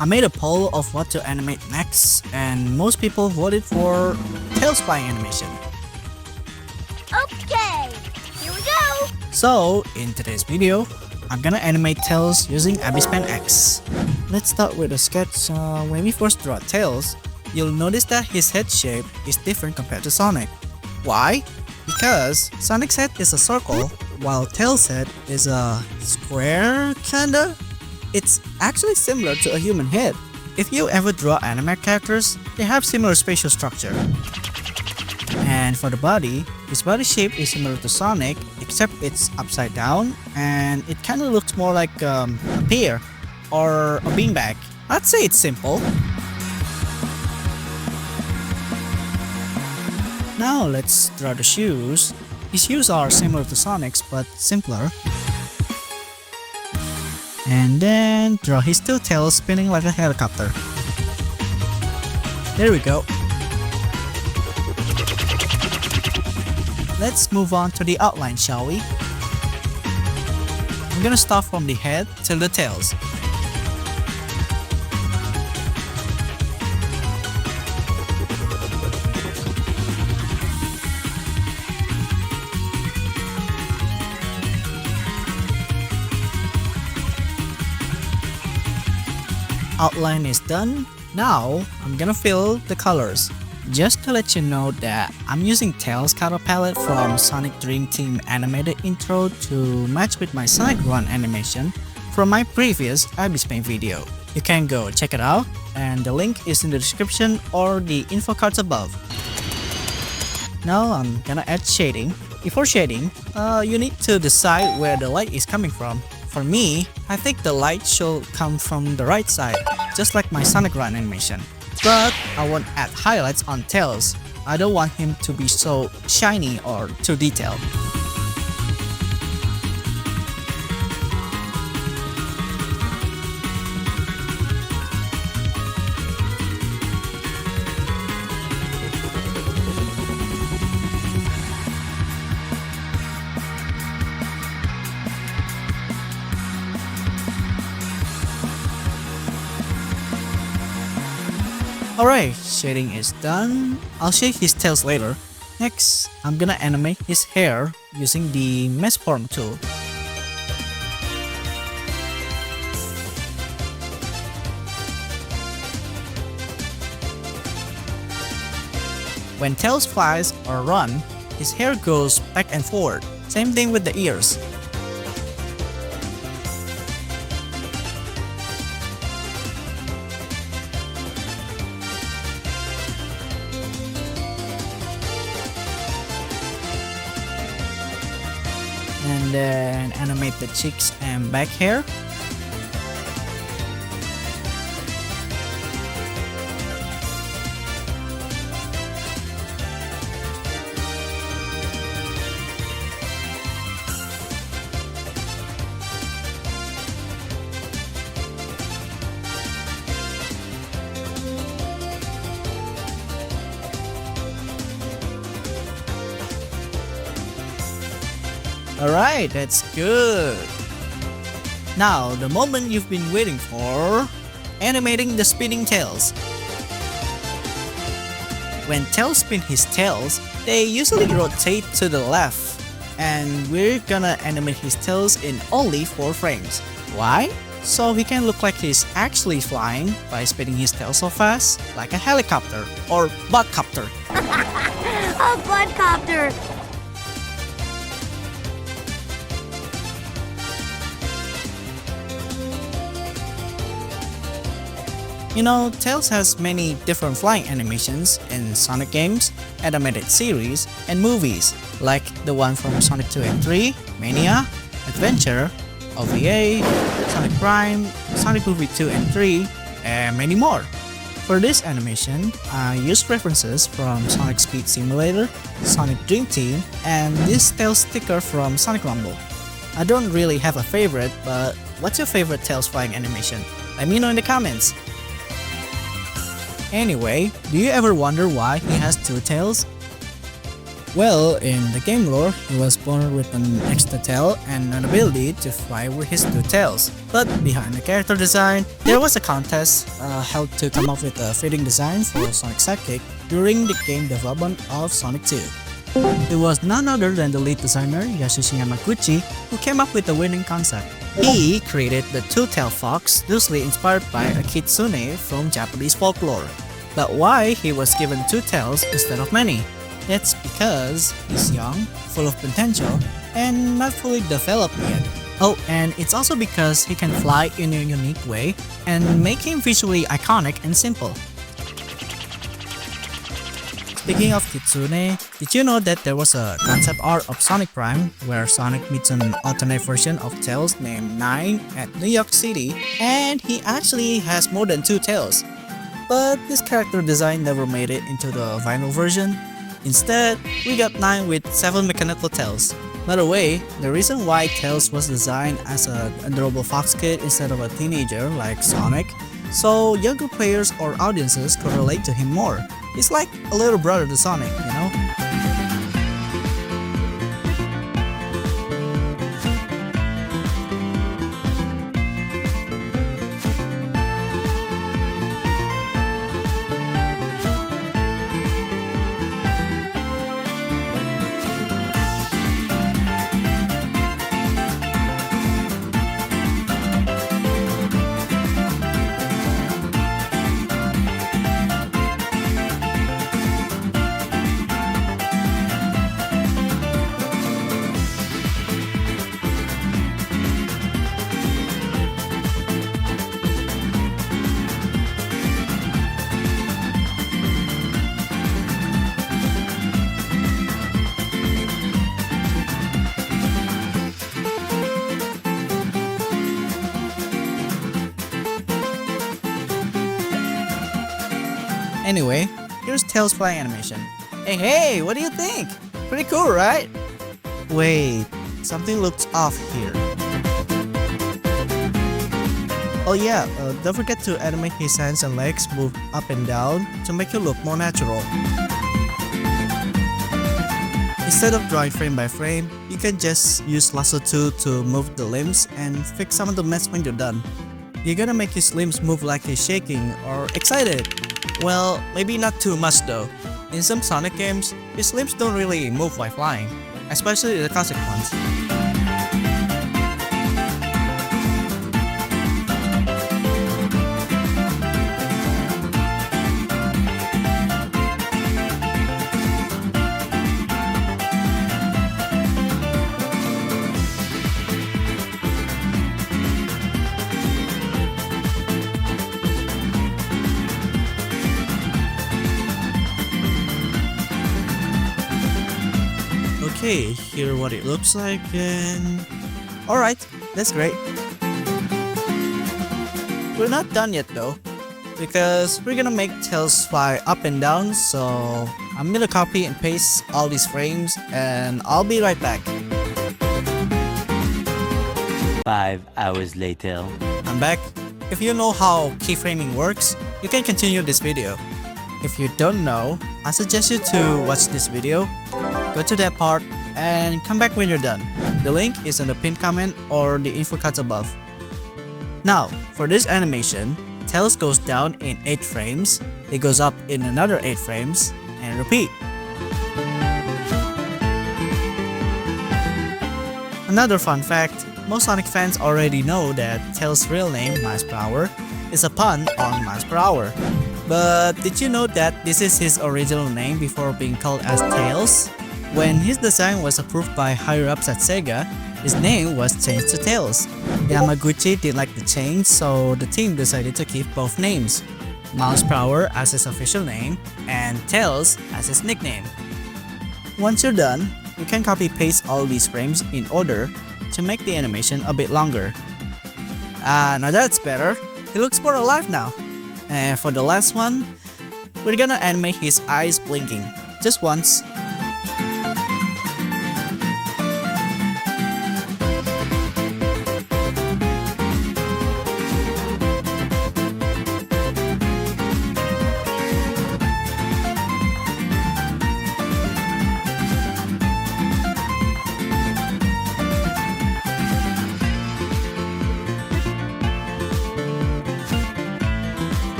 I made a poll of what to animate next, and most people voted for Tails flying animation. Okay, here we go. So, in today's video, I'm gonna animate Tails using Ibispaint X. Let's start with a sketch. When we first draw Tails, you'll notice that his head shape is different compared to Sonic. Why? Because Sonic's head is a circle, while Tails' head is a square, kinda? It's actually similar to a human head. If you ever draw anime characters, they have similar spatial structure. And for the body, his body shape is similar to Sonic, except it's upside down, and it kinda looks more like a pear or a beanbag. I'd say it's simple. Now let's draw the shoes. His shoes are similar to Sonic's but simpler. And then draw his two tails spinning like a helicopter. There we go. Let's move on to the outline, shall we? I'm gonna start from the head till the tails. Outline is done. Now I'm gonna fill the colors. Just to let you know that I'm using Tails color palette from Sonic Dream Team animated intro to match with my Sonic Run animation from my previous Ibispaint video. You can go check it out, and the link is in the description or the info cards above. Now I'm gonna add shading. Before shading, you need to decide where the light is coming from. For me, I think the light should come from the right side, just like my Sonic Run animation. But I won't add highlights on Tails. I don't want him to be so shiny or too detailed. Alright, shading is done. I'll shade his tails later. Next, I'm gonna animate his hair using the mesh form tool. When Tails flies or run, his hair goes back and forward. Same thing with the ears. And then animate the cheeks and back hair. Alright, that's good. Now, the moment you've been waiting for, animating the spinning tails. When Tails spin his tails, they usually rotate to the left, and we're gonna animate his tails in only 4 frames. Why? So he can look like he's actually flying by spinning his tail so fast, like a helicopter or buttcopter. A buttcopter. You know, Tails has many different flying animations in Sonic games, animated series, and movies, like the one from Sonic 2 and 3, Mania, Adventure, OVA, Sonic Prime, Sonic Movie 2 and 3, and many more. For this animation, I used references from Sonic Speed Simulator, Sonic Dream Team, and this Tails sticker from Sonic Rumble. I don't really have a favorite, but what's your favorite Tails flying animation? Let me know in the comments. Anyway, do you ever wonder why he has 2 tails? Well, in the game lore, he was born with an extra tail and an ability to fly with his two tails. But behind the character design, there was a contest held to come up with a fitting design for Sonic Sidekick during the game development of Sonic 2. It was none other than the lead designer Yasushi Yamaguchi who came up with the winning concept. He created the two-tailed fox loosely inspired by a kitsune from Japanese folklore. But why he was given two tails instead of many? That's because he's young, full of potential, and not fully developed yet. Oh, and it's also because he can fly in a unique way and make him visually iconic and simple. Speaking of Kitsune, did you know that there was a concept art of Sonic Prime where Sonic meets an alternate version of Tails named Nine at New York City, and he actually has more than two tails. But this character design never made it into the vinyl version. Instead, we got 9 with 7 mechanical tails. By the way, the reason why Tails was designed as an adorable fox kid instead of a teenager like Sonic, so younger players or audiences could relate to him more. He's like a little brother to Sonic, you know? Anyway, here's Tails flying animation. Hey, what do you think? Pretty cool, right? Wait, something looks off here. Oh yeah, don't forget to animate his hands and legs move up and down to make it look more natural. Instead of drawing frame by frame, you can just use lasso tool to move the limbs and fix some of the mess when you're done. You're gonna make his limbs move like he's shaking or excited. Well, maybe not too much though. In some Sonic games, his limbs don't really move while flying, especially the classic ones. Okay, here what it looks like and... Alright, that's great. We're not done yet though, because we're gonna make Tails fly up and down, so I'm gonna copy and paste all these frames and I'll be right back. 5 hours later. I'm back. If you know how keyframing works, you can continue this video. If you don't know, I suggest you to watch this video, go to that part, and come back when you're done. The link is in the pinned comment or the info cards above. Now, for this animation, Tails goes down in 8 frames, it goes up in another 8 frames, and repeat. Another fun fact, most Sonic fans already know that Tails' real name, Miles Per Hour, is a pun on miles per hour. But did you know that this is his original name before being called as Tails? When his design was approved by higher-ups at SEGA, his name was changed to Tails. Yamaguchi didn't like the change, so the team decided to keep both names, Miles Per Hour as his official name and Tails as his nickname. Once you're done, you can copy-paste all these frames in order to make the animation a bit longer. Now that's better. He looks more alive now. And for the last one, we're gonna animate his eyes blinking, just once.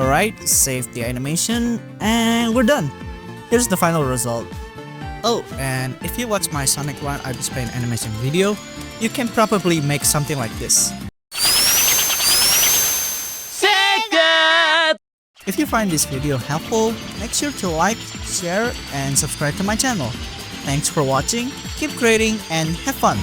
Alright, save the animation, and we're done. Here's the final result. Oh, and if you watch my Sonic Run Ibispaint animation video, you can probably make something like this. SEGA! If you find this video helpful, make sure to like, share, and subscribe to my channel. Thanks for watching, keep creating, and have fun!